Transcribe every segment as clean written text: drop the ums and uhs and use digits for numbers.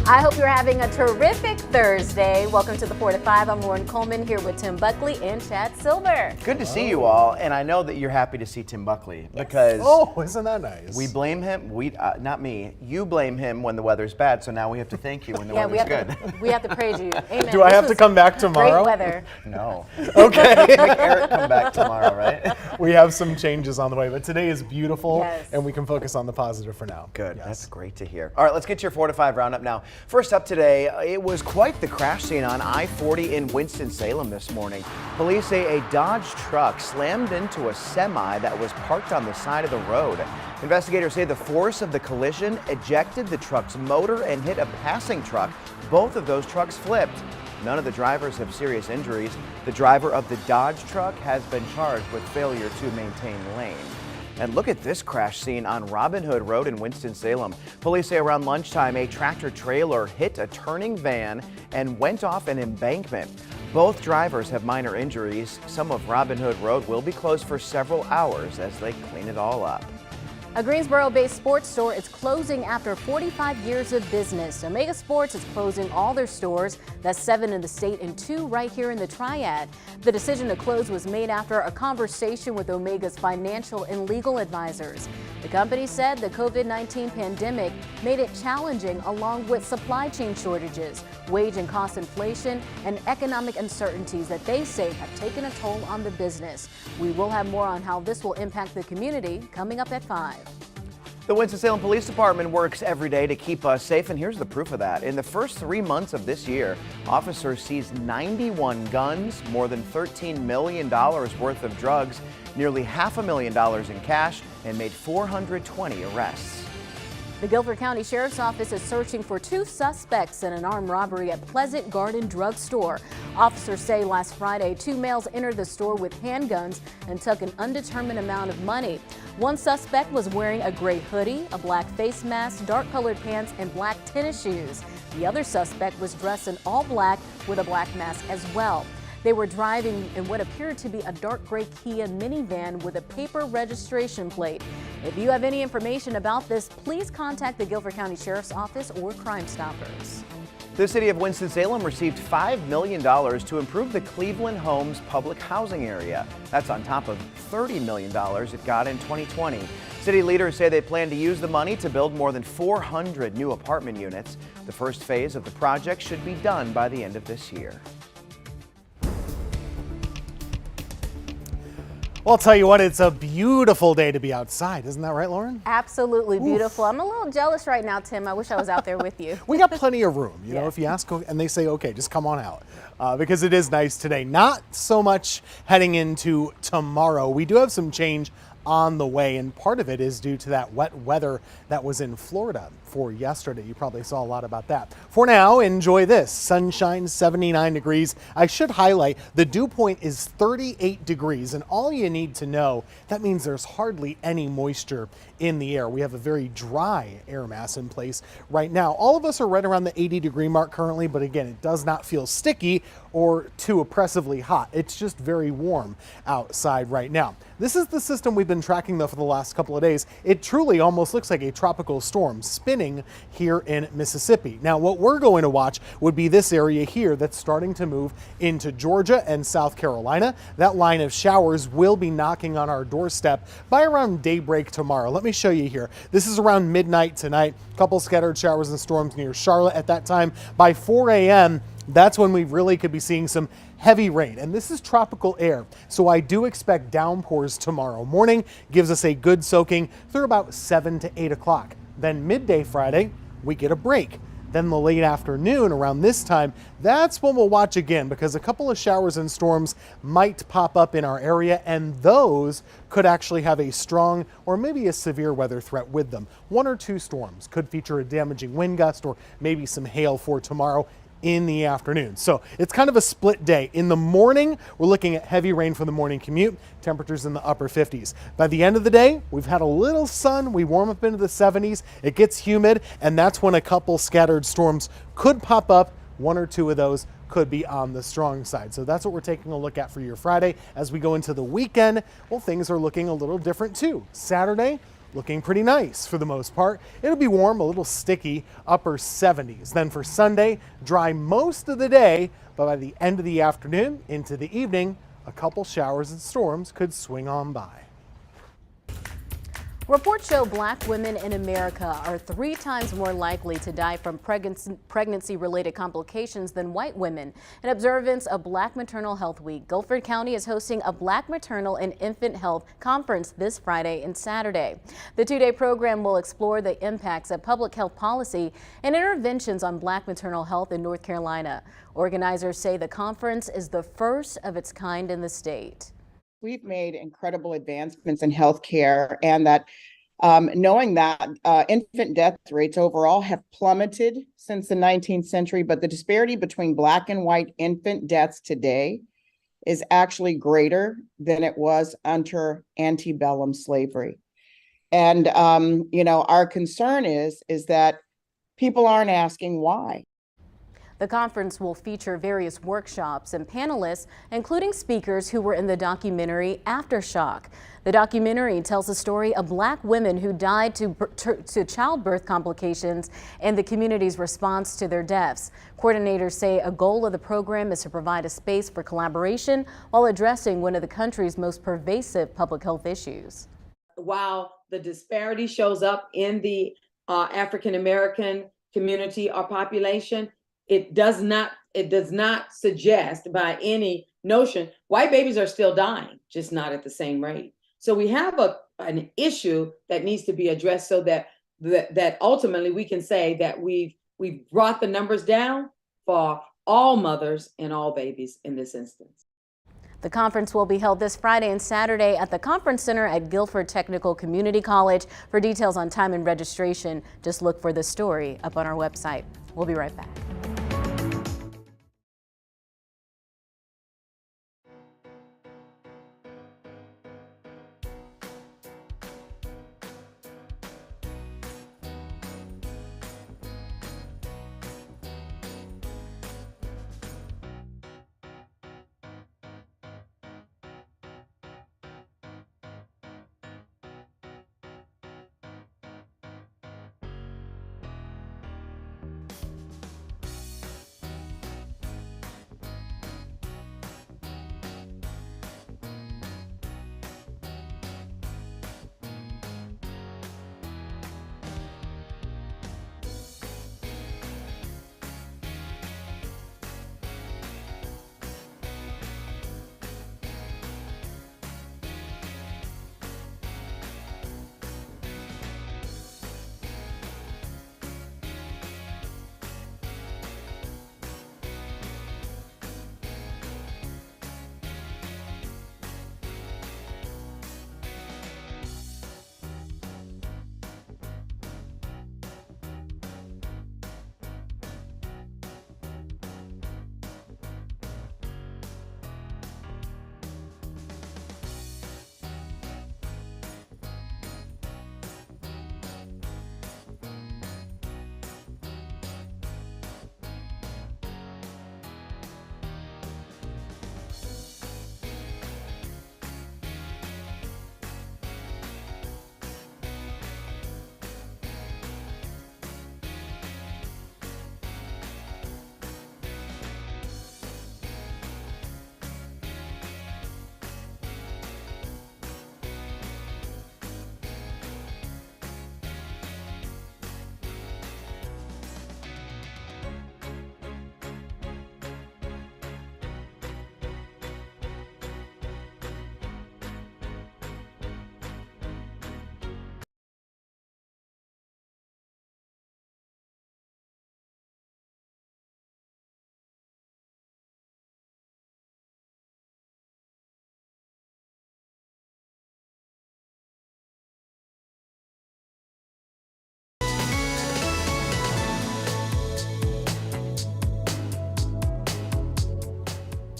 I hope you're having a terrific Thursday. Welcome to the 4 to 5. I'm Lauren Coleman here with Tim Buckley and Chad Silver. Good to see you all, and I know that you're happy to see Tim Buckley because isn't that nice? we blame him. Not me. You blame him when the weather's bad, so now we have to thank you when the weather's good. We have to praise you. Amen. Do I have to come back tomorrow? Great weather. No. Okay. Make Eric come back tomorrow, right? We have some changes on the way, but today is beautiful, Yes. and we can focus on the positive for now. Good. Yes. That's great to hear. All right, let's get your 4 to 5 roundup now. First up today, it was quite the crash scene on I-40 in Winston-Salem this morning. Police say a Dodge truck slammed into a semi that was parked on the side of the road. Investigators say the force of the collision ejected the truck's motor and hit a passing truck. Both of those trucks flipped. None of the drivers have serious injuries. The driver of the Dodge truck has been charged with failure to maintain lane. And look at this crash scene on Robinhood Road in Winston-Salem. Police say around lunchtime, a tractor trailer hit a turning van and went off an embankment. Both drivers have minor injuries. Some of Robinhood Road will be closed for several hours as they clean it all up. A Greensboro-based sports store is closing after 45 years of business. Omega Sports is closing all their stores. That's 7 in the state and 2 right here in the Triad. The decision to close was made after a conversation with Omega's financial and legal advisors. The company said the COVID-19 pandemic made it challenging, along with supply chain shortages, wage and cost inflation, and economic uncertainties that they say have taken a toll on the business. We will have more on how this will impact the community coming up at 5. The Winston-Salem Police Department works every day to keep us safe, and here's the proof of that. In the first 3 months of this year, officers seized 91 guns, more than $13 million worth of drugs, nearly $500,000 in cash, and made 420 arrests. The Guilford County Sheriff's Office is searching for 2 suspects in an armed robbery at Pleasant Garden Drug Store. Officers say last Friday, 2 males entered the store with handguns and took an undetermined amount of money. One suspect was wearing a gray hoodie, a black face mask, dark-colored pants, and black tennis shoes. The other suspect was dressed in all black with a black mask as well. They were driving in what appeared to be a dark gray Kia minivan with a paper registration plate. If you have any information about this, please contact the Guilford County Sheriff's Office or Crime Stoppers. The city of Winston-Salem received $5 million to improve the Cleveland Homes public housing area. That's on top of $30 million it got in 2020. City leaders say they plan to use the money to build more than 400 new apartment units. The first phase of the project should be done by the end of this year. Well, I'll tell you what, it's a beautiful day to be outside. Isn't that right, Lauren? Absolutely beautiful. I'm a little jealous right now, Tim. I wish I was out there with you. We got plenty of room. You know, if you ask and they say, okay, just come on out. Because it is nice today. Not so much heading into tomorrow. We do have some change on the way, and part of it is due to that wet weather that was in Florida for yesterday. You probably saw a lot about that. For now, enjoy this. Sunshine, 79 degrees. I should highlight the dew point is 38 degrees, and all you need to know, that means there's hardly any moisture in the air. We have a very dry air mass in place right now. All of us are right around the 80-degree mark currently, but again, it does not feel sticky or too oppressively hot. It's just very warm outside right now. This is the system we've been tracking though for the last couple of days. It truly almost looks like a tropical storm spinning here in Mississippi. Now, what we're going to watch would be this area here that's starting to move into Georgia and South Carolina. That line of showers will be knocking on our doorstep by around daybreak tomorrow. Let me show you here. This is around midnight tonight. A couple scattered showers and storms near Charlotte at that time. By 4 a.m., that's when we really could be seeing some heavy rain, and this is tropical air, so I do expect downpours tomorrow morning. Gives us a good soaking through about 7 to 8 o'clock. Then midday Friday, we get a break. Then the late afternoon around this time, that's when we'll watch again, because a couple of showers and storms might pop up in our area, and those could actually have a strong or maybe a severe weather threat with them. 1 or 2 storms could feature a damaging wind gust or maybe some hail for tomorrow in the afternoon. So it's kind of a split day. In the morning, we're looking at heavy rain for the morning commute, temperatures in the upper 50s. By the end of the day, we've had a little sun, we warm up into the 70s, it gets humid, and that's when a couple scattered storms could pop up. 1 or 2 of those could be on the strong side. So that's what we're taking a look at for your Friday. As we go into the weekend, well, things are looking a little different too. Saturday, looking pretty nice for the most part. It'll be warm, a little sticky, upper 70s. Then for Sunday, dry most of the day, but by the end of the afternoon into the evening, a couple showers and storms could swing on by. Reports show black women in America are 3 times more likely to die from pregnancy-related complications than white women. In observance of Black Maternal Health Week, Guilford County is hosting a Black Maternal and Infant Health Conference this Friday and Saturday. The 2-day program will explore the impacts of public health policy and interventions on black maternal health in North Carolina. Organizers say the conference is the first of its kind in the state. We've made incredible advancements in healthcare, and that knowing that infant death rates overall have plummeted since the 19th century, but the disparity between black and white infant deaths today is actually greater than it was under antebellum slavery. And our concern is that people aren't asking why. The conference will feature various workshops and panelists, including speakers who were in the documentary Aftershock. The documentary tells the story of black women who died to childbirth complications and the community's response to their deaths. Coordinators say a goal of the program is to provide a space for collaboration while addressing one of the country's most pervasive public health issues. While the disparity shows up in the African American community or population, it does not suggest by any notion white babies are still dying, just not at the same rate. So we have an issue that needs to be addressed so that ultimately we can say that we've brought the numbers down for all mothers and all babies in this instance. The conference will be held this Friday and Saturday at the Conference Center at Guilford Technical Community College. For details on time and registration, just look for the story up on our website. We'll be right back.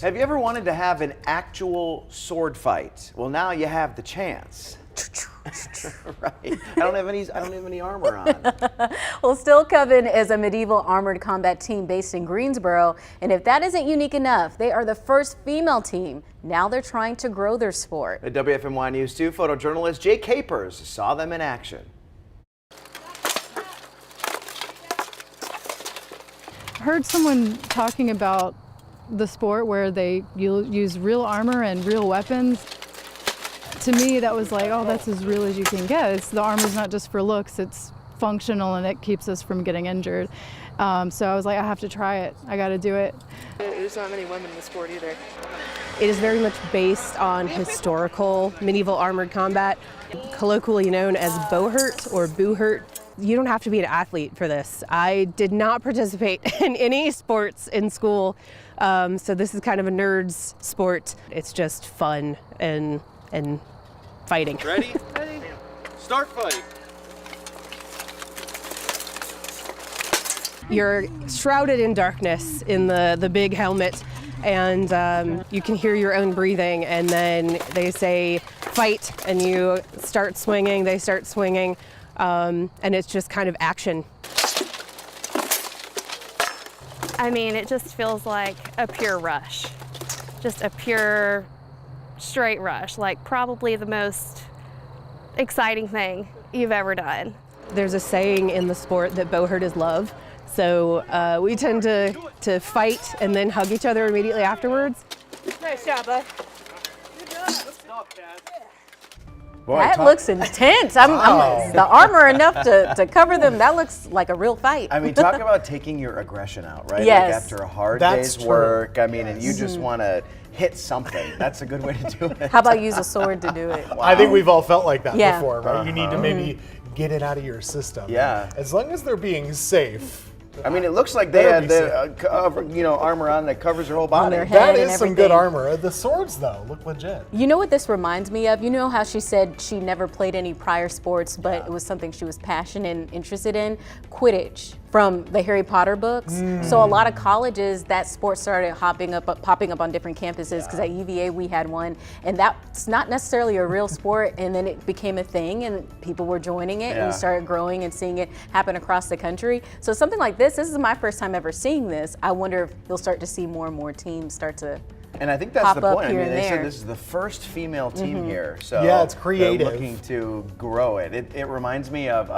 Have you ever wanted to have an actual sword fight? Well, now you have the chance. Right. I don't have any armor on. Well, Still Coven is a medieval armored combat team based in Greensboro, and if that isn't unique enough, they are the first female team. Now they're trying to grow their sport. At WFMY News 2, photojournalist Jake Capers saw them in action. Heard someone talking about the sport where they use real armor and real weapons. To me, that was like, oh, that's as real as you can get. The armor's not just for looks, it's functional and it keeps us from getting injured. So I was like, I have to try it. I got to do it. There's not many women in the sport either. It is very much based on historical medieval armored combat, colloquially known as bohurt or boohurt. You don't have to be an athlete for this. I did not participate in any sports in school, so this is kind of a nerd's sport. It's just fun and fighting. Ready? Ready. Start fight. You're shrouded in darkness in the big helmet, and you can hear your own breathing, and then they say fight, and you start swinging, they start swinging, and it's just kind of action. I mean, it just feels like a pure rush, just a pure straight rush, like probably the most exciting thing you've ever done. There's a saying in the sport that bohurt is love. So we tend to fight and then hug each other immediately afterwards. Nice job, bud. Boy, That looks intense. The armor enough to cover them. That looks like a real fight. I mean, talk about taking your aggression out, right? Yes. Like after a hard That's day's true. work, I mean, and you just want to hit something. That's a good way to do it. How about use a sword to do it? I think we've all felt like that Yeah. before, right? You need to maybe get it out of your system. Yeah. As long as they're being safe. I mean, it looks like they Better had be the armor on that covers their whole body. their That head is and some good everything. armor. The swords, though, look legit. You know what this reminds me of? You know how she said she never played any prior sports, but it was something she was passionate and interested in? Quidditch from the Harry Potter books. So a lot of colleges, that sport started popping up on different campuses, because at UVA we had one, and that's not necessarily a real sport, and then it became a thing and people were joining it, and Yeah. we started growing and seeing it happen across the country. So something like this is my first time ever seeing this. I wonder if you'll start to see more and more teams start to And I think that's pop the up point. I here mean, and they there. said this is the first female team here, so Yeah, it's creative. They're looking to grow it. It reminds me of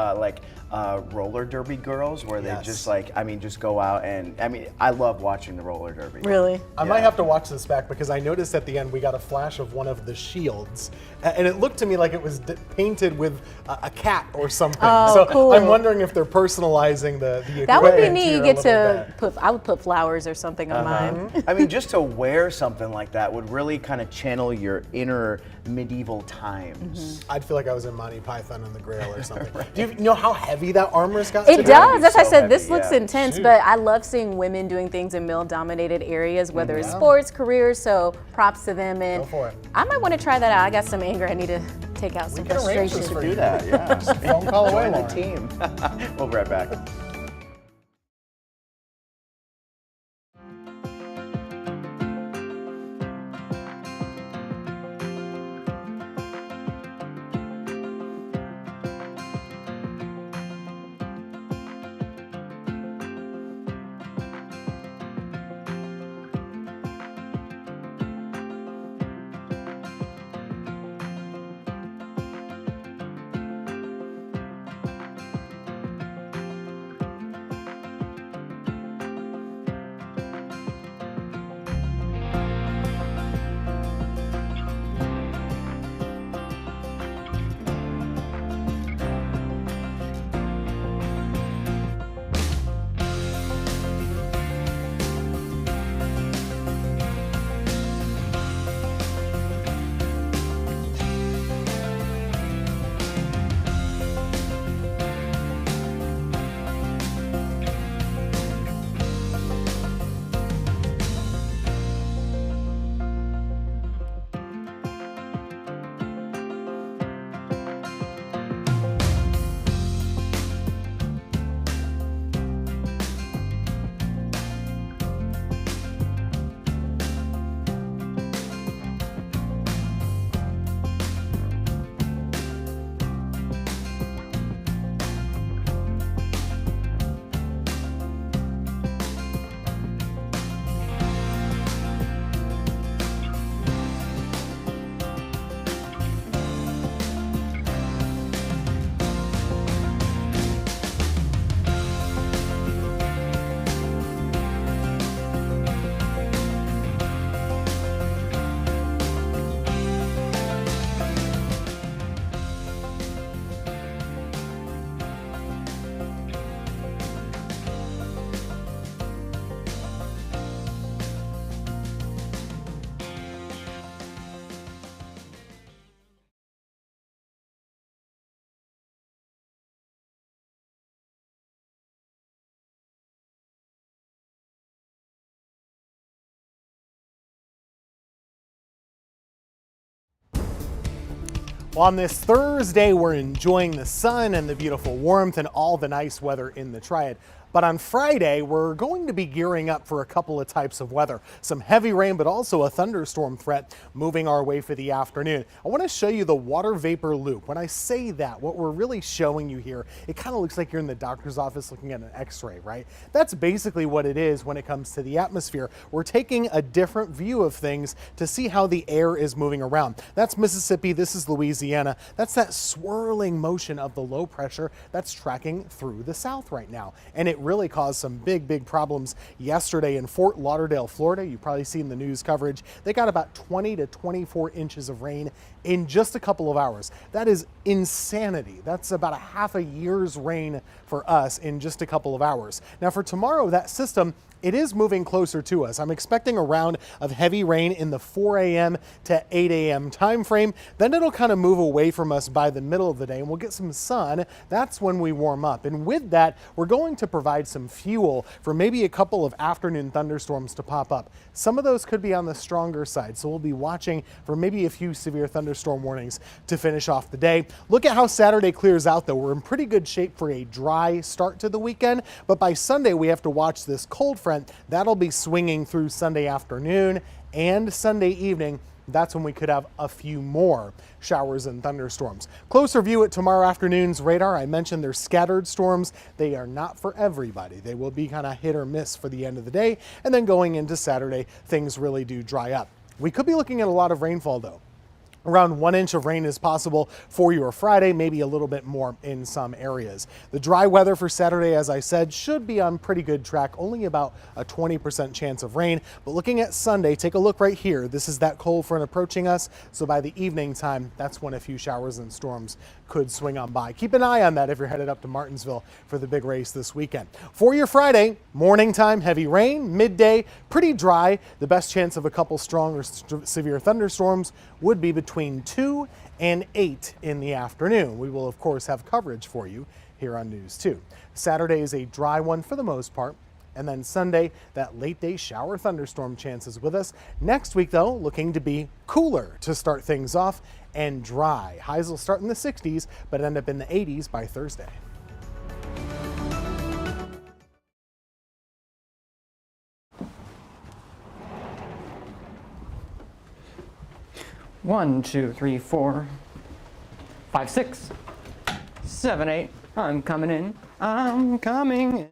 roller derby girls, where they Yes. just go out and I love watching the roller derby. really. I might have to watch this back because I noticed at the end we got a flash of one of the shields, and it looked to me like it was painted with a cat or something. Oh, so cool. I'm wondering if they're personalizing the equipment. That would be neat. here You a get little to bit. I would put flowers or something on mine. I mean, just to wear something like that would really kind of channel your inner medieval times. I'd feel like I was in Monty Python and the Grail or something. Do you know how heavy that armor's got? It to be? does. That's why I so said this heavy, looks yeah. intense, Shoot. but I love seeing women doing things in male-dominated areas, whether it's sports, careers. So props to them. And Go for it. I might want to try that out. I got some anger. I need to take out some can arrange frustration. this for Do you. that, yeah. Phone call away, Join the Lauren. team. We'll be right back. Well, on this Thursday, we're enjoying the sun and the beautiful warmth and all the nice weather in the Triad. But on Friday, we're going to be gearing up for a couple of types of weather. Some heavy rain, but also a thunderstorm threat moving our way for the afternoon. I want to show you the water vapor loop. When I say that, what we're really showing you here, it kind of looks like you're in the doctor's office looking at an x-ray, right? That's basically what it is when it comes to the atmosphere. We're taking a different view of things to see how the air is moving around. That's Mississippi, this is Louisiana. That's that swirling motion of the low pressure that's tracking through the south right now. And it really caused some big problems yesterday in Fort Lauderdale, Florida. You've probably seen the news coverage. They got about 20 to 24 inches of rain in just a couple of hours. That is insanity. That's about a half a year's rain for us in just a couple of hours. Now for tomorrow, that system, it is moving closer to us. I'm expecting a round of heavy rain in the 4 a.m. to 8 a.m. time frame. Then it'll kind of move away from us by the middle of the day and we'll get some sun. That's when we warm up. And with that, we're going to provide some fuel for maybe a couple of afternoon thunderstorms to pop up. Some of those could be on the stronger side. So we'll be watching for maybe a few severe thunderstorm warnings to finish off the day. Look at how Saturday clears out though. We're in pretty good shape for a dry start to the weekend, but by Sunday we have to watch this cold front. That'll be swinging through Sunday afternoon and Sunday evening. That's when we could have a few more showers and thunderstorms. Closer view at tomorrow afternoon's radar. I mentioned there's scattered storms. They are not for everybody. They will be kind of hit or miss for the end of the day. And then going into Saturday, things really do dry up. We could be looking at a lot of rainfall though. Around 1 inch of rain is possible for your Friday, maybe a little bit more in some areas. The dry weather for Saturday, as I said, should be on pretty good track, only about a 20% chance of rain. But looking at Sunday, take a look right here. This is that cold front approaching us. So by the evening time, that's when a few showers and storms could swing on by. Keep an eye on that if you're headed up to Martinsville for the big race this weekend. For your Friday, morning time, heavy rain, midday, pretty dry. The best chance of a couple strong or severe thunderstorms would be between 2 and 8 in the afternoon. We will, of course, have coverage for you here on News 2. Saturday is a dry one for the most part. And then Sunday, that late day shower thunderstorm chances with us. Next week, though, looking to be cooler to start things off and dry. Highs will start in the 60s, but end up in the 80s by Thursday. One, 2, 3, 4, 5, 6, 7, 8. I'm coming in. I'm coming in.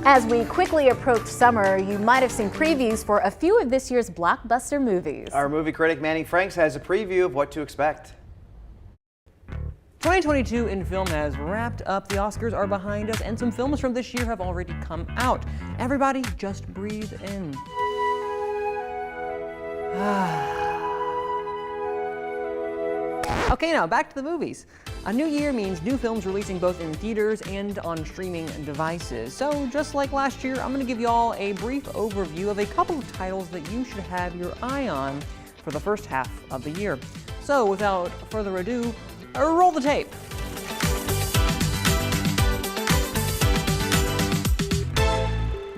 As we quickly approach summer, you might have seen previews for a few of this year's blockbuster movies. Our movie critic Manny Franks has a preview of what to expect. 2022 in film has wrapped up, the Oscars are behind us, and some films from this year have already come out. Everybody just breathe in. Okay, now back to the movies. A new year means new films releasing both in theaters and on streaming devices. So just like last year, I'm going to give you all a brief overview of a couple of titles that you should have your eye on for the first half of the year. So without further ado, roll the tape.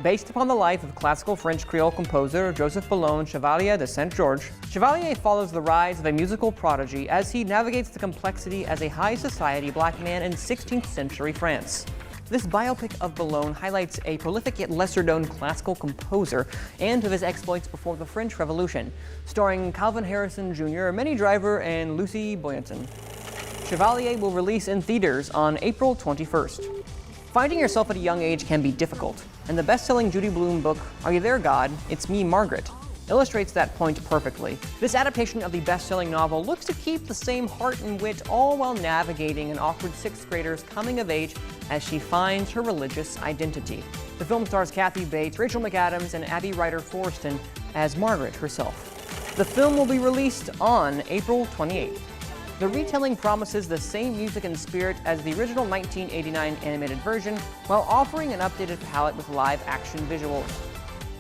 Based upon the life of classical French Creole composer Joseph Boulogne Chevalier de Saint-Georges, Chevalier follows the rise of a musical prodigy as he navigates the complexity as a high society black man in 16th century France. This biopic of Boulogne highlights a prolific yet lesser-known classical composer and of his exploits before the French Revolution, starring Calvin Harrison Jr., Minnie Driver, and Lucy Boynton. Chevalier will release in theaters on April 21st. Finding yourself at a young age can be difficult, and the best-selling Judy Blume book, Are You There, God? It's Me, Margaret, illustrates that point perfectly. This adaptation of the best-selling novel looks to keep the same heart and wit, all while navigating an awkward sixth grader's coming of age as she finds her religious identity. The film stars Kathy Bates, Rachel McAdams, and Abby Ryder-Forreston as Margaret herself. The film will be released on April 28th. The retelling promises the same music and spirit as the original 1989 animated version, while offering an updated palette with live-action visuals.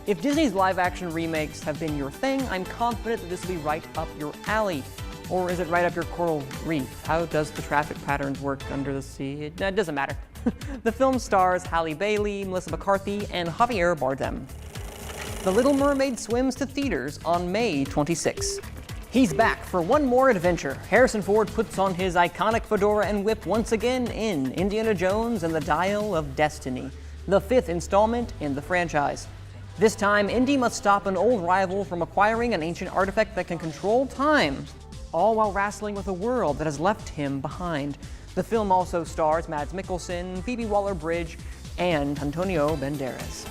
If Disney's live-action remakes have been your thing, I'm confident that this will be right up your alley. Or is it right up your coral reef? How does the traffic patterns work under the sea? It doesn't matter. The film stars Halle Bailey, Melissa McCarthy, and Javier Bardem. The Little Mermaid swims to theaters on May 26. He's back for one more adventure. Harrison Ford puts on his iconic fedora and whip once again in Indiana Jones and the Dial of Destiny, the 5th installment in the franchise. This time, Indy must stop an old rival from acquiring an ancient artifact that can control time, all while wrestling with a world that has left him behind. The film also stars Mads Mikkelsen, Phoebe Waller-Bridge, and Antonio Banderas.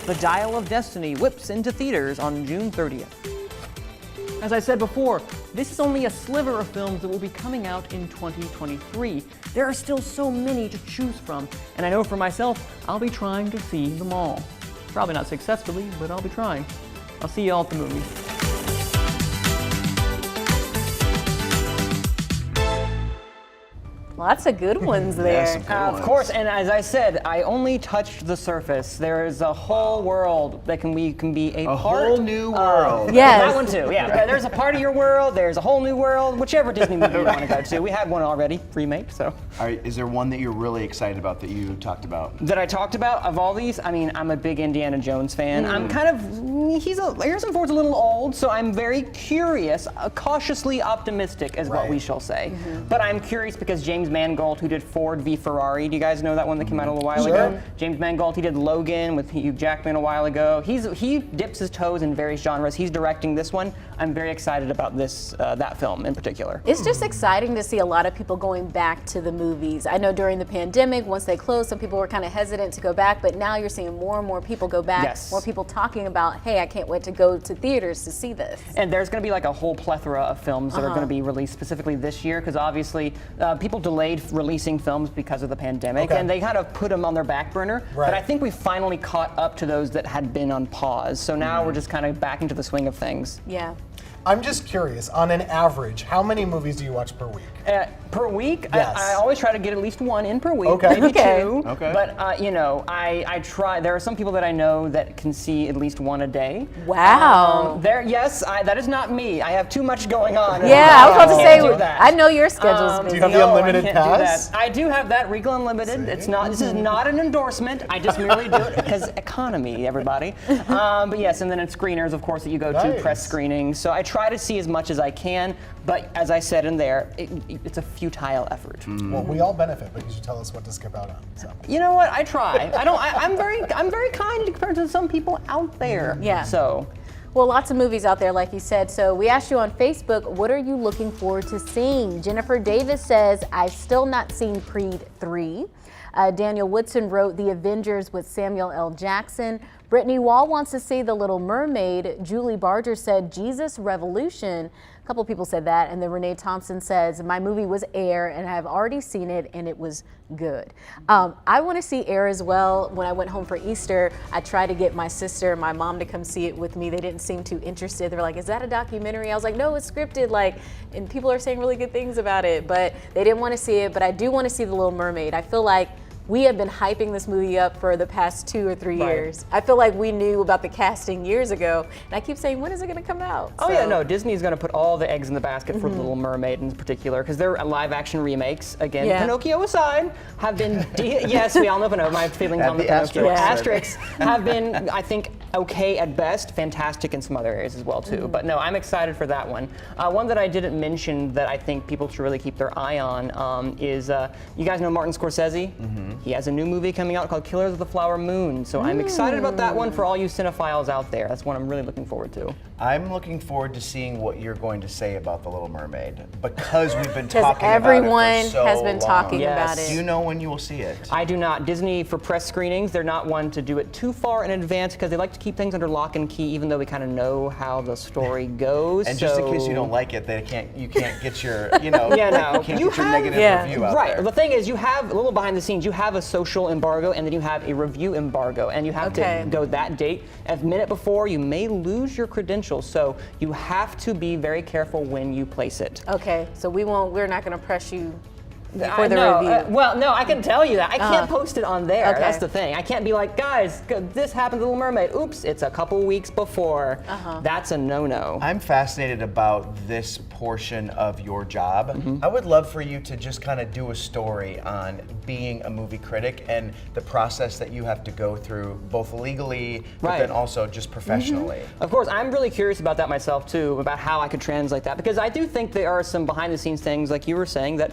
The Dial of Destiny whips into theaters on June 30th. As I said before, this is only a sliver of films that will be coming out in 2023. There are still so many to choose from, and I know for myself, I'll be trying to see them all. Probably not successfully, but I'll be trying. I'll see you all at the movies. Lots of good ones there. Of course, and as I said, I only touched the surface. There is a whole world that we can be a part whole new world. Yes. That one too, yeah. There's a part of your world, there's a whole new world, whichever Disney movie you want to go to. We had one already, remake, so. All right, is there one that you're really excited about that you talked about? That I talked about? Of all these, I mean, I'm a big Indiana Jones fan. I'm kind of, Harrison Ford's a little old, so I'm very curious, cautiously optimistic is what we shall say. But I'm curious because James Mangold, who did Ford v Ferrari. Do you guys know that one that came out a little while ago? James Mangold, he did Logan with Hugh Jackman a while ago. He dips his toes in various genres. He's directing this one. I'm very excited about this that film in particular. It's just exciting to see a lot of people going back to the movies. I know during the pandemic, once they closed, some people were kind of hesitant to go back, but now you're seeing more and more people go back. Yes. More people talking about, hey, I can't wait to go to theaters to see this. And there's going to be like a whole plethora of films that are going to be released specifically this year, because obviously people delayed releasing films because of the pandemic, and they kind of put them on their back burner. But I think we finally caught up to those that had been on pause. So now we're just kind of back into the swing of things. Yeah. I'm just curious, on an average, how many movies do you watch per week? Per week? Yes. I always try to get at least one in per week, Okay. maybe Okay. two. Okay. But, you know, I try. There are some people that I know that can see at least one a day. Wow. That is not me. I have too much going on. Yeah, I was about to say, do that. I know your schedule's busy. Do you have the No, unlimited I can't do pass? that. I do have that, Regal Unlimited. It's not. This is not an endorsement. I just merely do it because economy, everybody. But yes, and then it's screeners, of course, that you go to, press screenings. So I try to see as much as I can, but as I said in there, it's a futile effort. Well, we all benefit because you tell us what to skip out on. So. You know what? I try. I'm very kind compared to some people out there. Yeah. So. Well, lots of movies out there, like you said. So we asked you on Facebook, what are you looking forward to seeing? Jennifer Davis says, I've still not seen Creed 3. Daniel Woodson wrote The Avengers with Samuel L. Jackson. Brittany Wall wants to see The Little Mermaid. Julie Barger said Jesus Revolution. A couple people said that. And then Renee Thompson says, my movie was Air and I've already seen it and it was good. I want to see Air as well. When I went home for Easter, I tried to get my sister and my mom to come see it with me. They didn't seem too interested. They were like, is that a documentary? I was like, no, it's scripted. Like, and people are saying really good things about it, but they didn't want to see it. But I do want to see The Little Mermaid. I feel like we have been hyping this movie up for the past 2 or 3 years. I feel like we knew about the casting years ago, and I keep saying, when is it going to come out? Oh yeah, no, Disney's going to put all the eggs in the basket for The Little Mermaid in particular, because their live action remakes, again, Pinocchio aside, have been, yes, we all know my feelings on the Pinocchio. Asterix have been, I think, okay at best, fantastic in some other areas as well too. But no, I'm excited for that one. One that I didn't mention that I think people should really keep their eye on is, you guys know Martin Scorsese? He has a new movie coming out called Killers of the Flower Moon, so I'm excited about that one for all you cinephiles out there. That's one I'm really looking forward to. I'm looking forward to seeing what you're going to say about The Little Mermaid, because we've been talking about it everyone for so has been long. talking about it. Do you know when you will see it? I do not. Disney, for press screenings, they're not one to do it too far in advance because they like to keep things under lock and key, even though we kind of know how the story goes. And just in case you don't like it, you can't get your, you know, you can't get your negative review out there. The thing is, you have a little behind the scenes. You have a social embargo, and then you have a review embargo, and you have to go that date. A minute before, you may lose your credentials, so you have to be very careful when you place it. Okay, so we're not going to press you for the review. Well, no, I can tell you that. I can't post it on there. That's the thing. I can't be like, guys, this happened to Little Mermaid. Oops, it's a couple weeks before. That's a no-no. I'm fascinated about this portion of your job. I would love for you to just kind of do a story on being a movie critic and the process that you have to go through, both legally, but then also just professionally. Of course, I'm really curious about that myself too, about how I could translate that, because I do think there are some behind-the-scenes things, like you were saying, that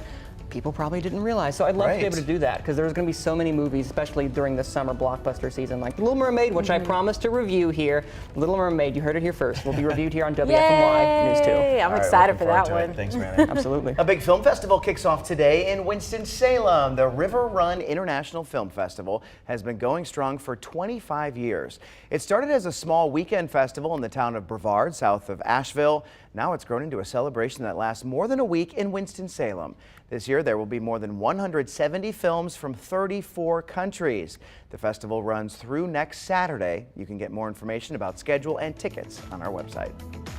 people probably didn't realize. So I'd love to be able to do that, because there's going to be so many movies, especially during the summer blockbuster season, like The Little Mermaid, which I promised to review here. Little Mermaid, you heard it here first, will be reviewed here on WFMY News 2. I'm excited for that one. Thanks, Randy. Absolutely. A big film festival kicks off today in Winston-Salem. The River Run International Film Festival has been going strong for 25 years. It started as a small weekend festival in the town of Brevard, south of Asheville. Now it's grown into a celebration that lasts more than a week in Winston-Salem. This year, there will be more than 170 films from 34 countries. The festival runs through next Saturday. You can get more information about schedule and tickets on our website.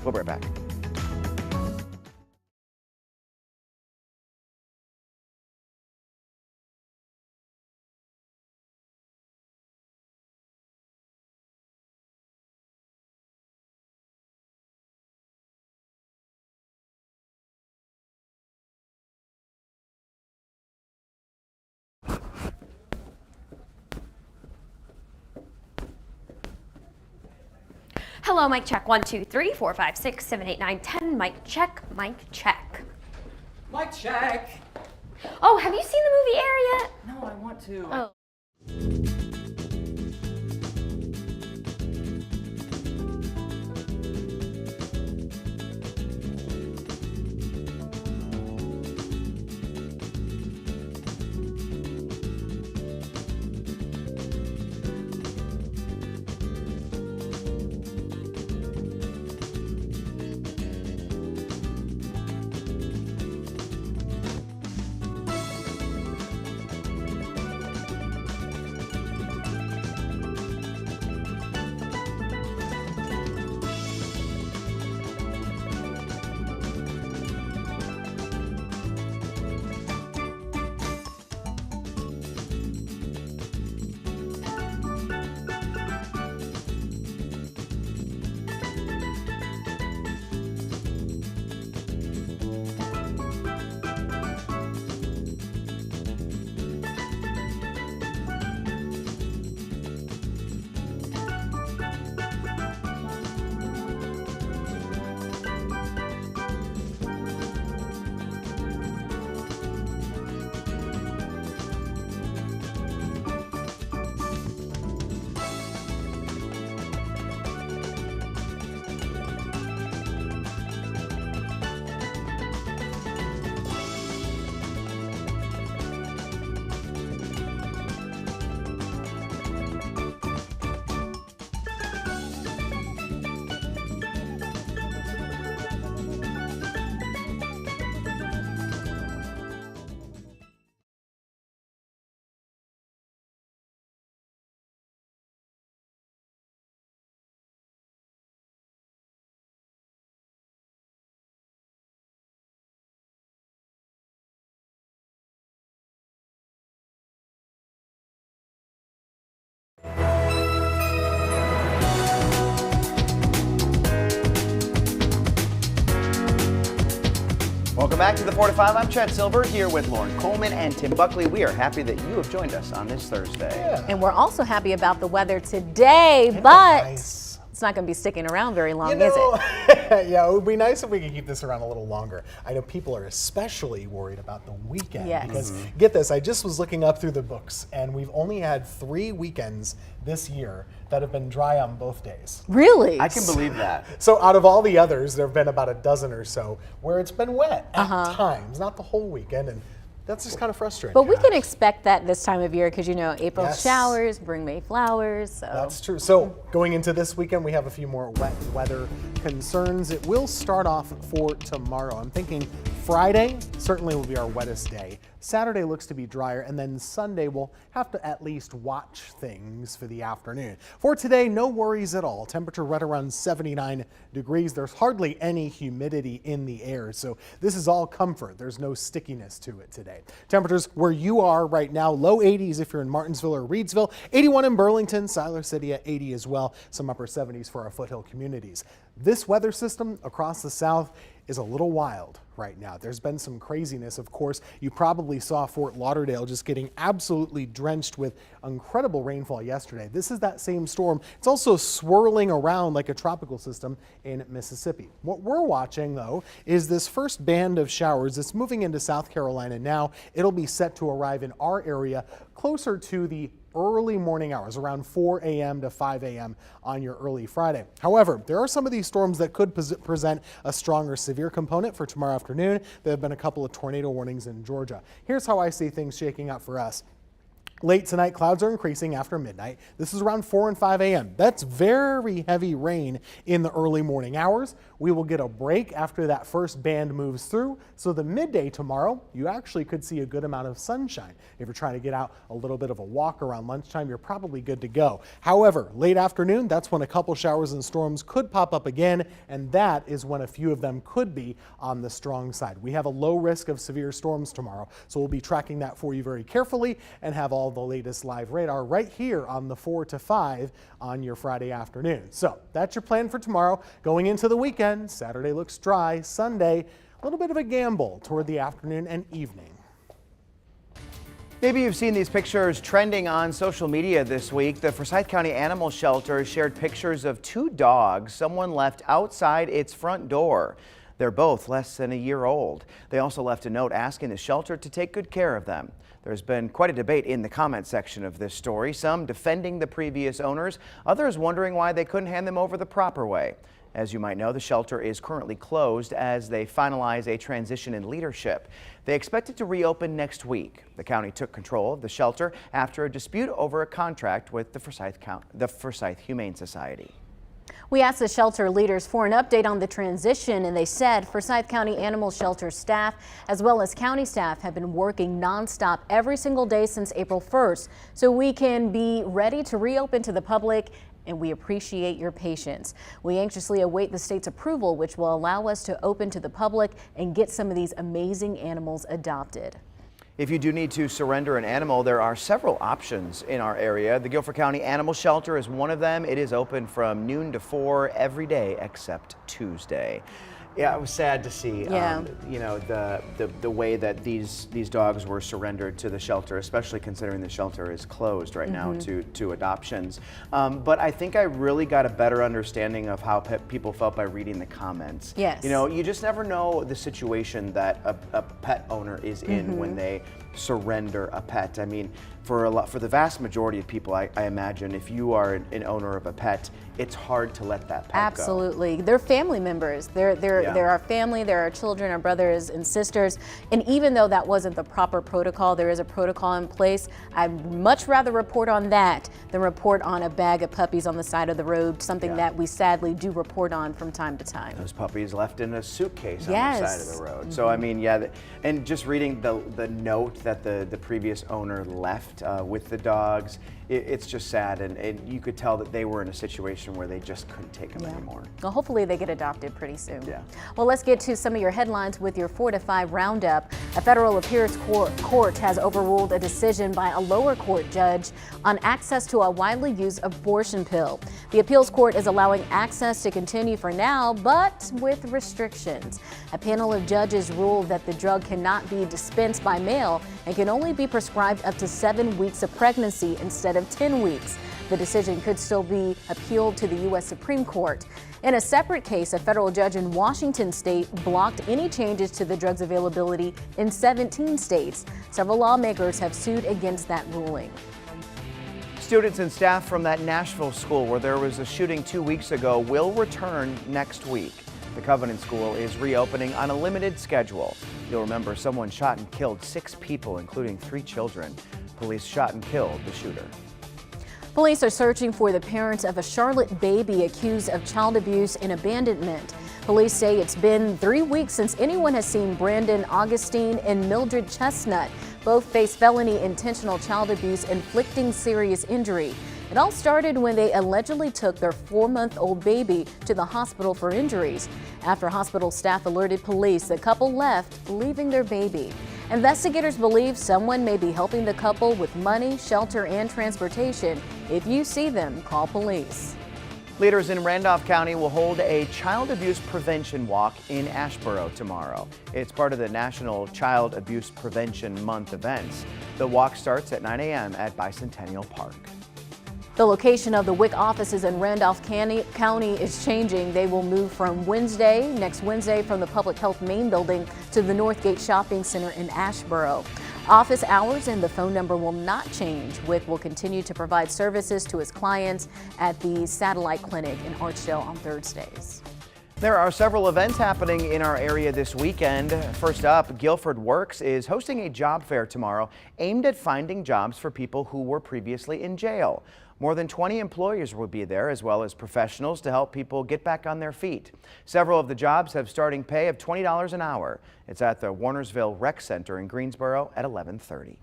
We'll be right back. Hello, mic check. 1, 2, 3, 4, 5, 6, 7, 8, 9, 10. Mic check. Mic check. Mic check. Oh, have you seen the movie Air yet? No, I want to. Oh. Welcome back to the 4 to 5. I'm Chad Silver here with Lauren Coleman and Tim Buckley. We are happy that you have joined us on this Thursday. Yeah. And we're also happy about the weather today, but it's not going to be sticking around very long, is it? Yeah, it would be nice if we could keep this around a little longer. I know people are especially worried about the weekend. Yes. Because get this, I just was looking up through the books, and we've only had 3 weekends this year that have been dry on both days. Really? I can believe that. So out of all the others, there have been about a dozen or so where it's been wet at times, not the whole weekend, and that's just kind of frustrating. But we can expect that this time of year because, you know, April Yes. showers bring May flowers. So. That's true. So going into this weekend, we have a few more wet weather concerns. It will start off for tomorrow. I'm thinking Friday certainly will be our wettest day. Saturday looks to be drier, and then Sunday we'll have to at least watch things for the afternoon. For today, no worries at all. Temperature right around 79 degrees. There's hardly any humidity in the air, so this is all comfort. There's no stickiness to it today. Temperatures where you are right now, low 80s if you're in Martinsville or Reedsville, 81 in Burlington, Siler City at 80 as well, some upper 70s for our foothill communities. This weather system across the south is a little wild right now. There's been some craziness, of course. You probably saw Fort Lauderdale just getting absolutely drenched with incredible rainfall yesterday. This is that same storm. It's also swirling around like a tropical system in Mississippi. What we're watching, though, is this first band of showers that's moving into South Carolina now. It'll be set to arrive in our area closer to the early morning hours, around 4 a.m. to 5 a.m. on your early Friday. However, there are some of these storms that could present a stronger severe component for tomorrow afternoon. There have been a couple of tornado warnings in Georgia. Here's how I see things shaking out for us. Late tonight, clouds are increasing after midnight. This is around 4 and 5 a.m. That's very heavy rain in the early morning hours. We will get a break after that first band moves through. So the midday tomorrow, you actually could see a good amount of sunshine. If you're trying to get out a little bit of a walk around lunchtime, you're probably good to go. However, late afternoon, that's when a couple showers and storms could pop up again, and that is when a few of them could be on the strong side. We have a low risk of severe storms tomorrow, so we'll be tracking that for you very carefully and have all the latest live radar right here on the 4 to 5 on your Friday afternoon. So that's your plan for tomorrow. Going into the weekend, Saturday looks dry. Sunday, a little bit of a gamble toward the afternoon and evening. Maybe you've seen these pictures trending on social media this week. The Forsyth County Animal Shelter shared pictures of 2 dogs someone left outside its front door. They're both less than a year old. They also left a note asking the shelter to take good care of them. There's been quite a debate in the comment section of this story, some defending the previous owners, others wondering why they couldn't hand them over the proper way. As you might know, the shelter is currently closed as they finalize a transition in leadership. They expect it to reopen next week. The county took control of the shelter after a dispute over a contract with the Forsyth Humane Society. We asked the shelter leaders for an update on the transition, and they said Forsyth County Animal Shelter staff as well as county staff have been working nonstop every single day since April 1st so we can be ready to reopen to the public, and we appreciate your patience. We anxiously await the state's approval, which will allow us to open to the public and get some of these amazing animals adopted. If you do need to surrender an animal, there are several options in our area. The Guilford County Animal Shelter is one of them. It is open from noon to 4 every day except Tuesday. Yeah, it was sad to see, you know, the way that these dogs were surrendered to the shelter, especially considering the shelter is closed right now to adoptions. But I think I really got a better understanding of how people felt by reading the comments. Yes. You know, you just never know the situation that a pet owner is in when they surrender a pet. I mean, for the vast majority of people, I imagine if you are an owner of a pet, it's hard to let that pet Absolutely. They're family members. They're our family, they're our children, our brothers and sisters. And even though that wasn't the proper protocol, there is a protocol in place. I'd much rather report on that than report on a bag of puppies on the side of the road, something that we sadly do report on from time to time. Those puppies left in a suitcase on the side of the road. So I mean, and just reading the note that the previous owner left left with the dogs. It's just sad, and you could tell that they were in a situation where they just couldn't take them anymore. Well, hopefully they get adopted pretty soon. Yeah. Well, let's get to some of your headlines with your 4 to 5 roundup. A federal appeals court has overruled a decision by a lower court judge on access to a widely used abortion pill. The appeals court is allowing access to continue for now, but with restrictions. A panel of judges ruled that the drug cannot be dispensed by mail and can only be prescribed up to 7 weeks of pregnancy instead of 10 weeks. The decision could still be appealed to the U.S. Supreme Court. In a separate case, a federal judge in Washington state blocked any changes to the drug's availability in 17 states. Several lawmakers have sued against that ruling. Students and staff from that Nashville school where there was a shooting 2 weeks ago will return next week. The Covenant School is reopening on a limited schedule. You'll remember someone shot and killed 6 people, including 3 children. Police shot and killed the shooter. Police are searching for the parents of a Charlotte baby accused of child abuse and abandonment. Police say it's been 3 weeks since anyone has seen Brandon Augustine and Mildred Chestnut. Both face felony intentional child abuse inflicting serious injury. It all started when they allegedly took their 4-month-old baby to the hospital for injuries. After hospital staff alerted police, the couple left, leaving their baby. Investigators believe someone may be helping the couple with money, shelter, and transportation. If you see them, call police. Leaders in Randolph County will hold a child abuse prevention walk in Asheboro tomorrow. It's part of the National Child Abuse Prevention Month events. The walk starts at 9 a.m. at Bicentennial Park. The location of the WIC offices in Randolph County is changing. They will move from next Wednesday, from the Public Health Main Building to the Northgate Shopping Center in Asheboro. Office hours and the phone number will not change. WIC will continue to provide services to its clients at the Satellite Clinic in Archdale on Thursdays. There are several events happening in our area this weekend. First up, Guilford Works is hosting a job fair tomorrow aimed at finding jobs for people who were previously in jail. More than 20 employers will be there, as well as professionals to help people get back on their feet. Several of the jobs have starting pay of $20 an hour. It's at the Warnersville Rec Center in Greensboro at 11:30.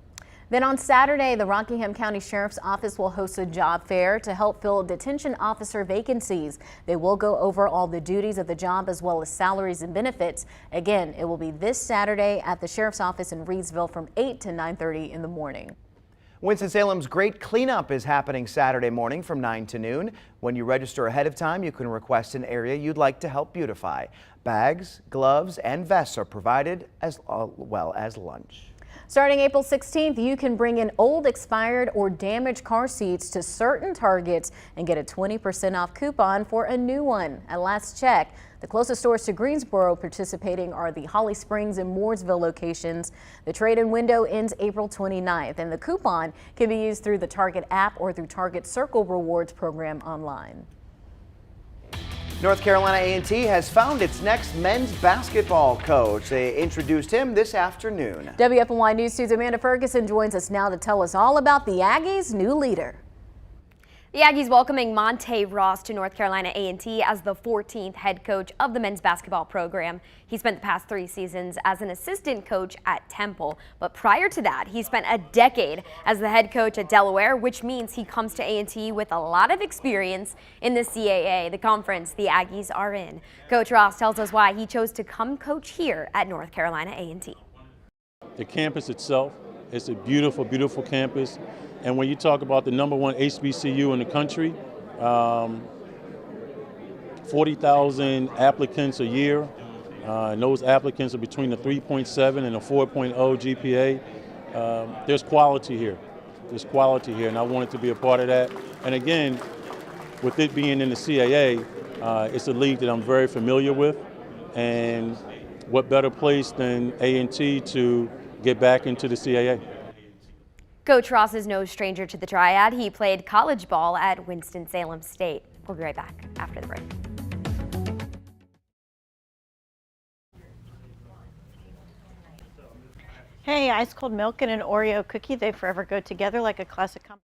Then on Saturday, the Rockingham County Sheriff's Office will host a job fair to help fill detention officer vacancies. They will go over all the duties of the job as well as salaries and benefits. Again, it will be this Saturday at the Sheriff's Office in Reedsville from 8 to 9:30 in the morning. Winston-Salem's Great Cleanup is happening Saturday morning from 9 to noon. When you register ahead of time, you can request an area you'd like to help beautify. Bags, gloves, and vests are provided, as well as lunch. Starting April 16th, you can bring in old, expired, or damaged car seats to certain Targets and get a 20% off coupon for a new one. At last check, the closest stores to Greensboro participating are the Holly Springs and Mooresville locations. The trade-in window ends April 29th, and the coupon can be used through the Target app or through Target Circle Rewards program online. North Carolina A&T has found its next men's basketball coach. They introduced him this afternoon. WFMY News 2's Amanda Ferguson joins us now to tell us all about the Aggies' new leader. The Aggies welcoming Monte Ross to North Carolina A&T as the 14th head coach of the men's basketball program. He spent the past 3 seasons as an assistant coach at Temple, but prior to that, he spent a decade as the head coach at Delaware, which means he comes to A&T with a lot of experience in the CAA, the conference the Aggies are in. Coach Ross tells us why he chose to come coach here at North Carolina A&T. The campus itself, it's a beautiful, beautiful campus. And when you talk about the #1 HBCU in the country, 40,000 applicants a year, and those applicants are between a 3.7 and a 4.0 GPA. There's quality here. There's quality here, and I wanted to be a part of that. And again, with it being in the CAA, it's a league that I'm very familiar with. And what better place than A&T to get back into the CAA? Coach Ross is no stranger to the Triad. He played college ball at Winston-Salem State. We'll be right back after the break. Hey, ice cold milk and an Oreo cookie, they forever go together like a classic combination.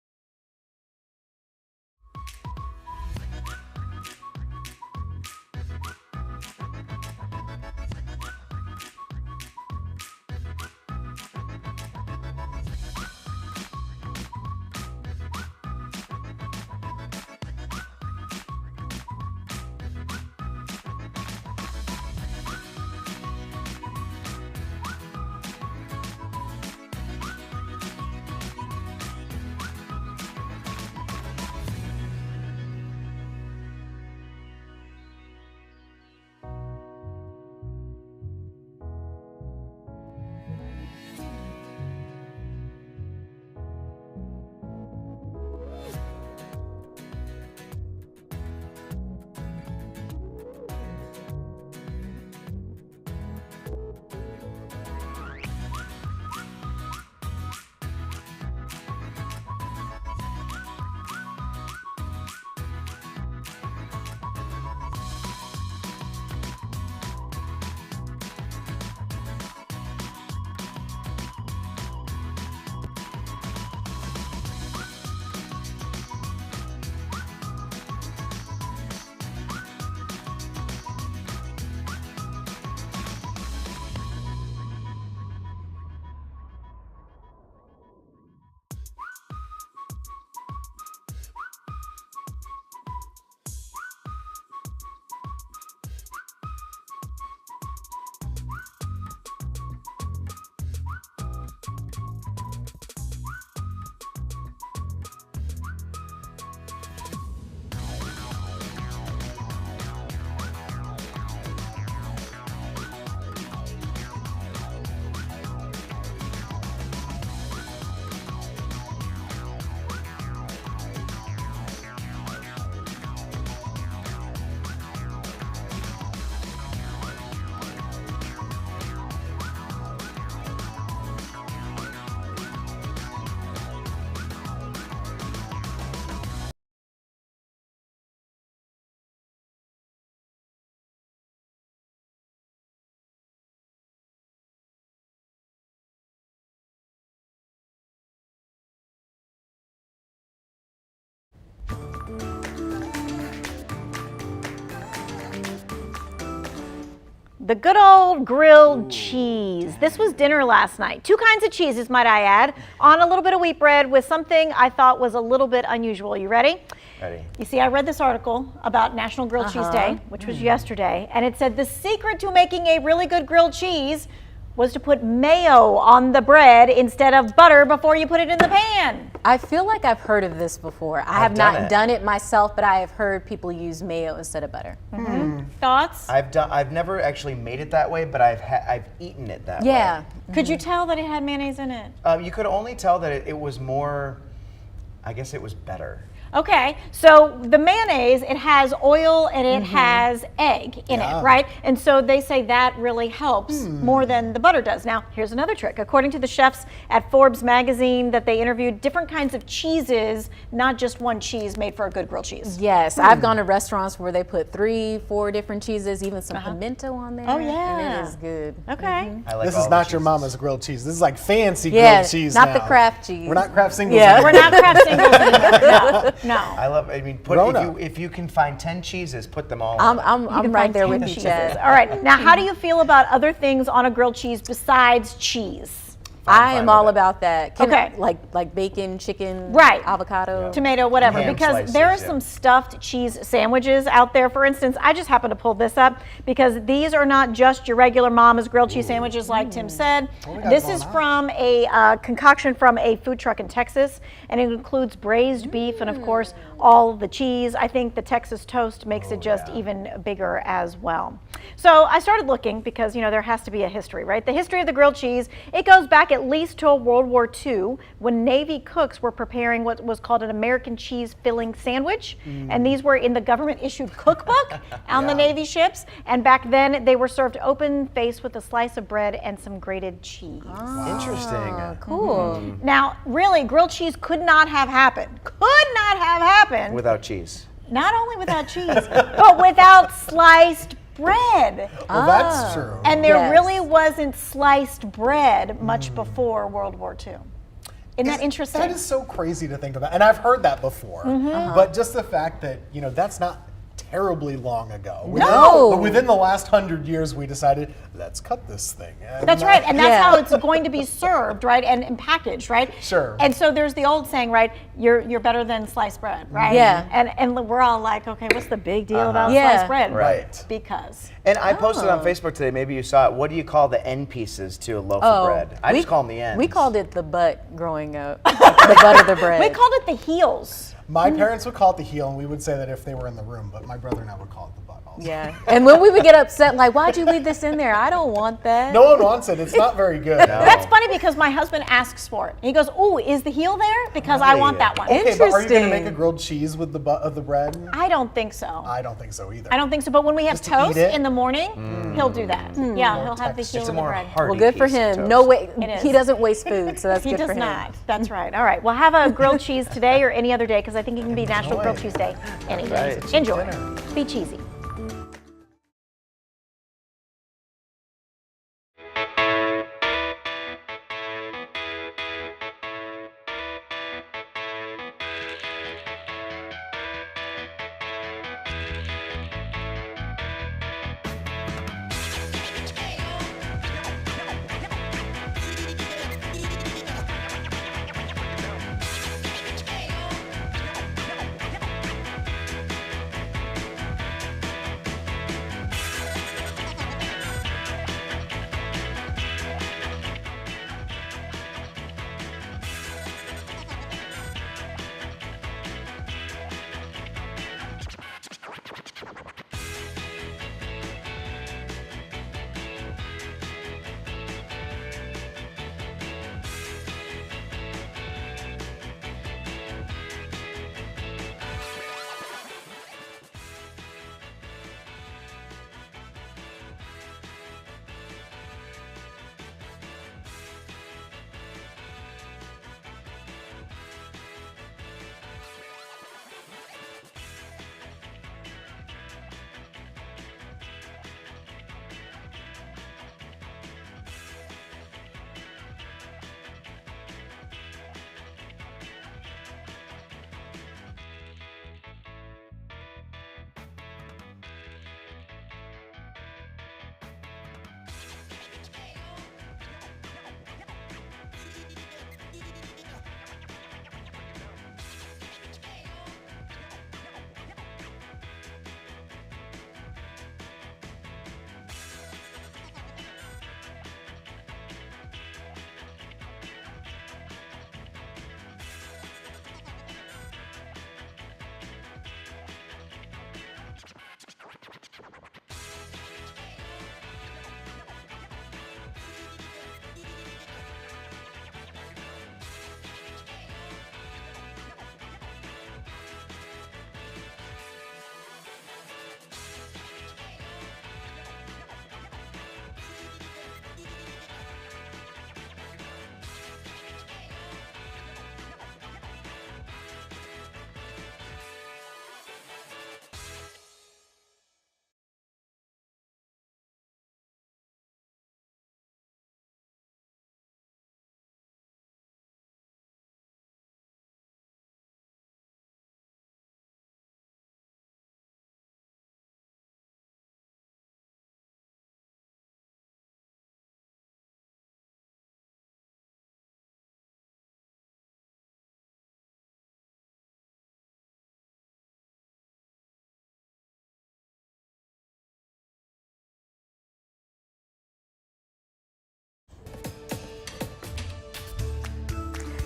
The good old grilled cheese. This was dinner last night. 2 kinds of cheeses, might I add, on a little bit of wheat bread with something I thought was a little bit unusual. You ready? Ready. You see, I read this article about National Grilled Cheese Day, which was yesterday, and it said the secret to making a really good grilled cheese was to put mayo on the bread instead of butter before you put it in the pan. I feel like I've heard of this before. I have not done it myself, but I have heard people use mayo instead of butter. Thoughts? I've never actually made it that way, but I've eaten it that way. Yeah. Could you tell that it had mayonnaise in it? You could only tell that it was more, I guess it was better. Okay, so the mayonnaise, it has oil and it has egg in it, right? And so they say that really helps more than the butter does. Now, here's another trick. According to the chefs at Forbes magazine that they interviewed, different kinds of cheeses, not just one cheese, made for a good grilled cheese. Yes, I've gone to restaurants where they put 3, 4 different cheeses, even some pimento on there. Oh, yeah. And it is good. Okay. I like This all is the not your cheeses. mama's grilled cheese. This is like fancy grilled cheese not now. the Kraft cheese. We're not Kraft singles Yeah. anymore. We're not Kraft singles anymore. No. I love. I mean, if you can find 10 cheeses, put them all. I'm right there with you, Chad. All right, now how do you feel about other things on a grilled cheese besides cheese? I am all about that. Okay. Like bacon, chicken, Right. avocado. Tomato, whatever, Ham because slices, there are yeah. some stuffed cheese sandwiches out there. For instance, I just happened to pull this up because these are not just your regular mama's grilled cheese sandwiches like Tim said. This is from a concoction from a food truck in Texas, and it includes braised beef and, of course, all the cheese. I think the Texas toast makes it just even bigger as well. So I started looking because, you know, there has to be a history, right? The history of the grilled cheese, it goes back at least to World War II when Navy cooks were preparing what was called an American cheese filling sandwich. And these were in the government issued cookbook on the Navy ships. And back then they were served open faced with a slice of bread and some grated cheese. Interesting. Cool. Now, really, grilled cheese could not have happened. Could not have happened. Without cheese. Not only without cheese, but without sliced bread. Well, that's true. And there really wasn't sliced bread much before World War II. Isn't that interesting? That is so crazy to think about. And I've heard that before. But just the fact that, you know, that's not terribly long ago. But within the last 100 years, we decided, let's cut this thing. And That's right, and that's how it's going to be served, right, and packaged, right? Sure. And so there's the old saying, right, you're better than sliced bread, right? Yeah. And we're all like, okay, what's the big deal about sliced bread? Right. Because. And I posted on Facebook today, maybe you saw it, what do you call the end pieces to a loaf of bread? I just call them the ends. We called it the butt growing up. The butt of the bread. We called it the heels. My parents would call it the heel, and we would say that if they were in the room, but my brother and I would call it the butt also. Yeah. And when we would get upset, like, why'd you leave this in there? I don't want that. No one wants it. It's not very good. That's funny because my husband asks for it. He goes, "Ooh, is the heel there? Because I want that one." Okay, but are you going to make a grilled cheese with the butt of the bread? I don't think so. I don't think so either. I don't think so. But when we have Just to eat toast it? in the morning, he'll do that. Yeah, he'll have the heel of the bread. Well, good for him. No way. It is. He doesn't waste food, so that's He good for does him. not. That's right. All right. Well, have a grilled cheese today or any other day because I think it can be National Grilled Cheese Day any day. Right. Enjoy. Be cheesy.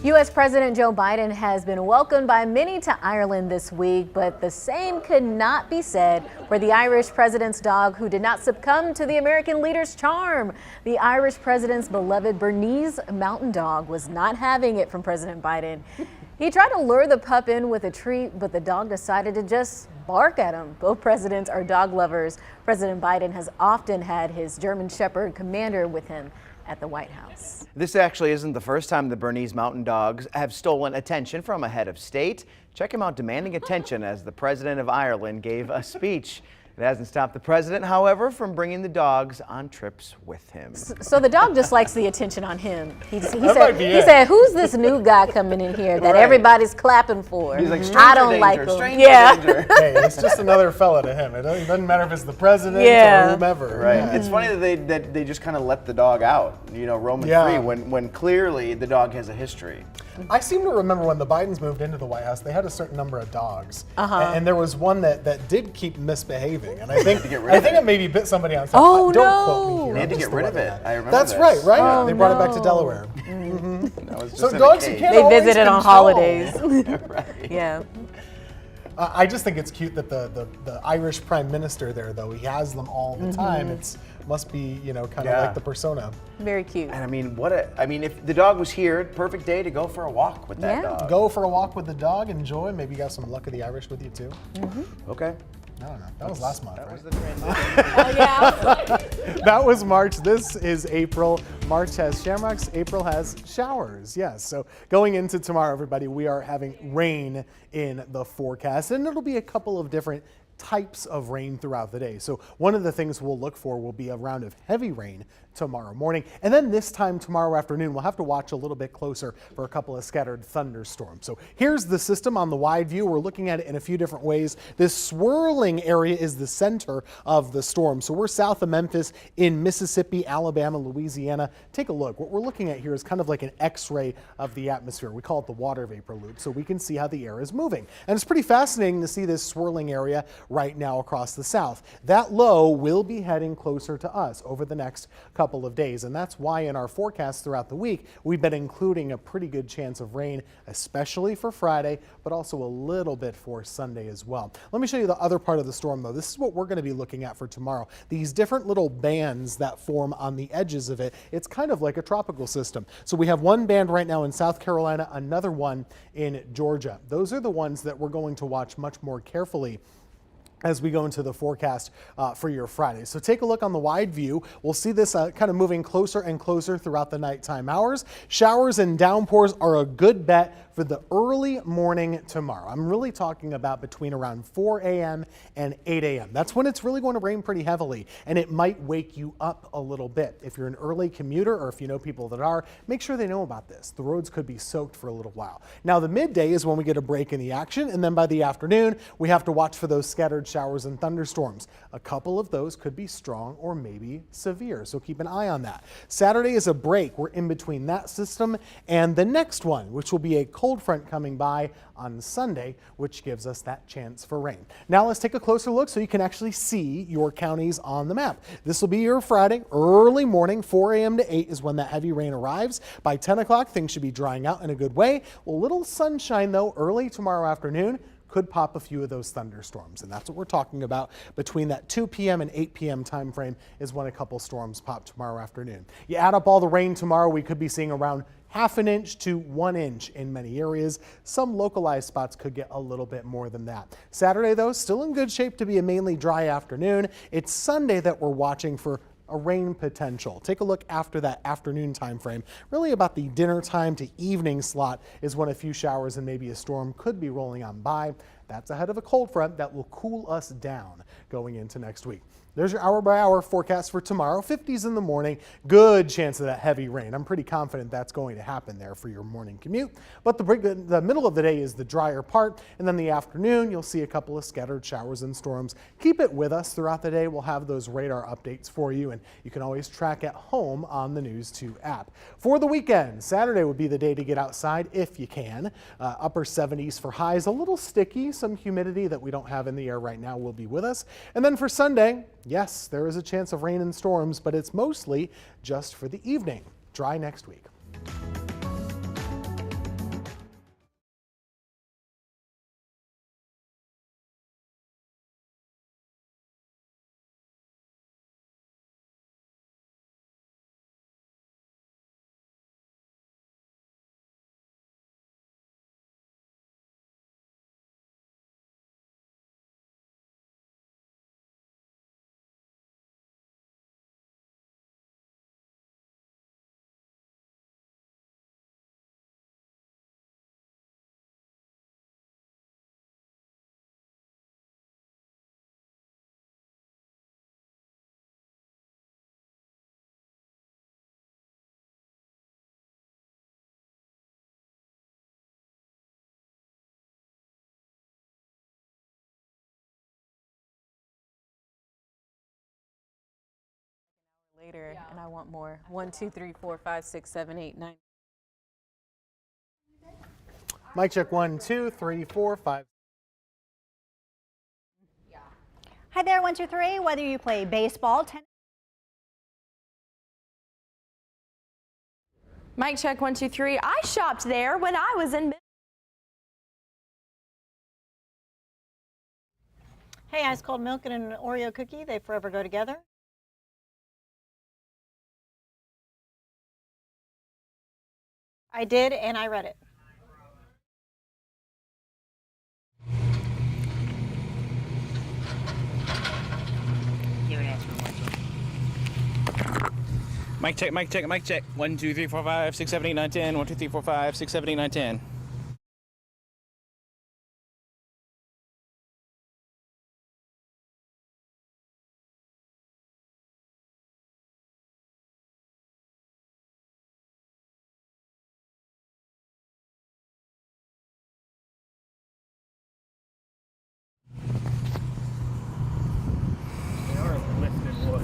U.S. President Joe Biden has been welcomed by many to Ireland this week, but the same could not be said for the Irish president's dog, who did not succumb to the American leader's charm. The Irish president's beloved Bernese Mountain Dog was not having it from President Biden. He tried to lure the pup in with a treat, but the dog decided to just bark at him. Both presidents are dog lovers. President Biden has often had his German Shepherd Commander with him at the White House. This actually isn't the first time the Bernese Mountain Dogs have stolen attention from a head of state. Check him out demanding attention as the president of Ireland gave a speech. It hasn't stopped the president, however, from bringing the dogs on trips with him. So the dog just likes the attention on him. He said, who's this new guy coming in here that everybody's clapping for? He's like, I don't like him. Hey, it's just another fella to him. It doesn't matter if it's the president or whomever. Right. It's funny that they just kind of let the dog out, roaming free, when clearly the dog has a history. I seem to remember when the Bidens moved into the White House, they had a certain number of dogs, and there was one that did keep misbehaving, and I think it maybe bit somebody on top. Oh, Don't quote me here. They had to get rid of it. I remember That's this. right. Oh, they brought it back to Delaware. So dogs, you can't They always visit it on control. holidays. Right. Yeah. I just think it's cute that the Irish Prime Minister there, though, he has them all the time. It must be, kind of like the persona. Very cute. And if the dog was here, perfect day to go for a walk with that dog. Go for a walk with the dog, enjoy. Maybe you got some Luck of the Irish with you, too. Okay. I don't know. That was last month, That right? was the transition. Oh, yeah. That was March. This is April. March has shamrocks. April has showers. Yes. So going into tomorrow, everybody, we are having rain in the forecast, and it'll be a couple of different types of rain throughout the day. So one of the things we'll look for will be a round of heavy rain tomorrow morning. And then this time tomorrow afternoon, we'll have to watch a little bit closer for a couple of scattered thunderstorms. So here's the system on the wide view. We're looking at it in a few different ways. This swirling area is the center of the storm. So we're south of Memphis in Mississippi, Alabama, Louisiana. Take a look. What we're looking at here is kind of like an X-ray of the atmosphere. We call it the water vapor loop, so we can see how the air is moving. And it's pretty fascinating to see this swirling area right now across the south. That low will be heading closer to us over the next couple of days, and that's why in our forecast throughout the week we've been including a pretty good chance of rain, especially for Friday, but also a little bit for Sunday as well. Let me show you the other part of the storm, though. This is what we're going to be looking at for tomorrow. These different little bands that form on the edges of it. It's kind of like a tropical system. So we have one band right now in South Carolina, another one in Georgia. Those are the ones that we're going to watch much more carefully as we go into the forecast for your Friday. So take a look on the wide view. We'll see this kind of moving closer and closer throughout the nighttime hours. Showers and downpours are a good bet for the early morning tomorrow. I'm really talking about between around 4 a.m. and 8 a.m. That's when it's really going to rain pretty heavily, and it might wake you up a little bit. If you're an early commuter or if you know people that are, make sure they know about this. The roads could be soaked for a little while. Now, the midday is when we get a break in the action, and then by the afternoon, we have to watch for those scattered showers and thunderstorms. A couple of those could be strong or maybe severe, so keep an eye on that. Saturday is a break. We're in between that system and the next one, which will be a cold front coming by on Sunday, which gives us that chance for rain. Now let's take a closer look so you can actually see your counties on the map. This will be your Friday, early morning, 4 a.m. to 8 is when that heavy rain arrives. By 10 o'clock, things should be drying out in a good way. A little sunshine, though, early tomorrow afternoon. Could pop a few of those thunderstorms, and that's what we're talking about. Between that 2 p.m. and 8 p.m. time frame is when a couple storms pop tomorrow afternoon. You add up all the rain tomorrow, we could be seeing around half an inch to 1 inch in many areas. Some localized spots could get a little bit more than that. Saturday, though, still in good shape to be a mainly dry afternoon. It's Sunday that we're watching for a rain potential. Take a look after that afternoon time frame. Really about the dinner time to evening slot is when a few showers and maybe a storm could be rolling on by. That's ahead of a cold front that will cool us down going into next week. There's your hour-by-hour forecast for tomorrow. 50s in the morning. Good chance of that heavy rain. I'm pretty confident that's going to happen there for your morning commute. But the middle of the day is the drier part. And then the afternoon, you'll see a couple of scattered showers and storms. Keep it with us throughout the day. We'll have those radar updates for you. And you can always track at home on the News 2 app. For the weekend, Saturday would be the day to get outside if you can. Upper 70s for highs. A little sticky. Some humidity that we don't have in the air right now will be with us. And then for Sunday, yes, there is a chance of rain and storms, but it's mostly just for the evening. Dry next week. Later, and I want more. 1, 2, 3, 4, 5, 6, 7, 8, 9. Mic check 1, 2, 3, 4, 5. Hi there, 1, 2, 3. Whether you play baseball, tennis. Mic check 1, 2, 3. I shopped there when I was in. Hey, ice cold milk and an Oreo cookie, they forever go together. I did, and I read it. Mic check, mic check, mic check. 1, 2, 3, 4, 5, 6, 7, 8, 9, 10. 1, 2, 3, 4, 5, 6, 7, 8, 9, 10. They are lifting wood.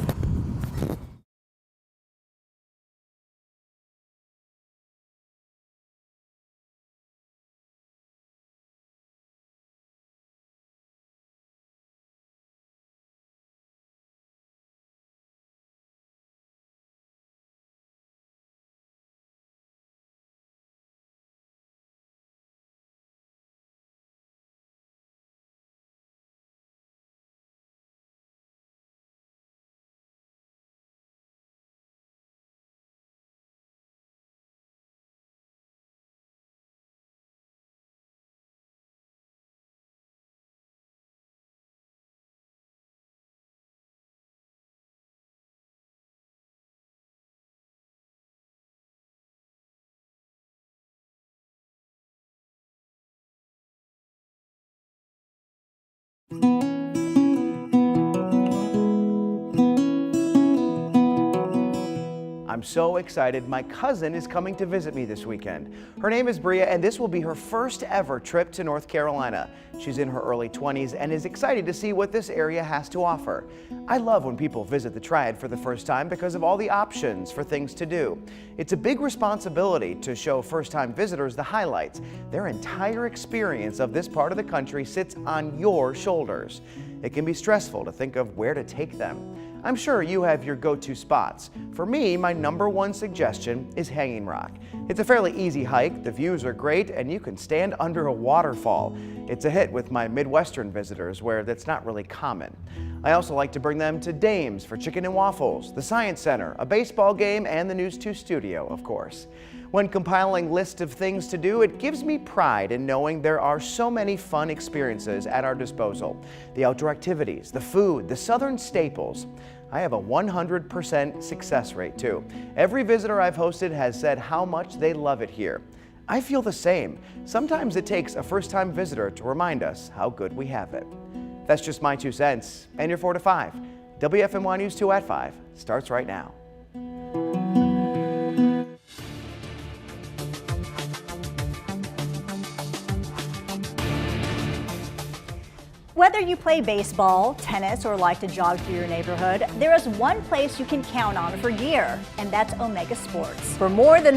I'm so excited. My cousin is coming to visit me this weekend. Her name is Bria, and this will be her first ever trip to North Carolina. She's in her early 20s and is excited to see what this area has to offer. I love when people visit the Triad for the first time because of all the options for things to do. It's a big responsibility to show first-time visitors the highlights. Their entire experience of this part of the country sits on your shoulders. It can be stressful to think of where to take them. I'm sure you have your go-to spots. For me, my #1 suggestion is Hanging Rock. It's a fairly easy hike, the views are great, and you can stand under a waterfall. It's a hit with my Midwestern visitors where that's not really common. I also like to bring them to Dames for chicken and waffles, the Science Center, a baseball game, and the News 2 studio, of course. When compiling lists of things to do, it gives me pride in knowing there are so many fun experiences at our disposal. The outdoor activities, the food, the southern staples. I have a 100% success rate too. Every visitor I've hosted has said how much they love it here. I feel the same. Sometimes it takes a first-time visitor to remind us how good we have it. That's just my 2 cents. And your 4 to 5. WFMY News 2 at 5 starts right now. Whether you play baseball, tennis, or like to jog through your neighborhood, there is one place you can count on for gear, and that's Omega Sports. For more than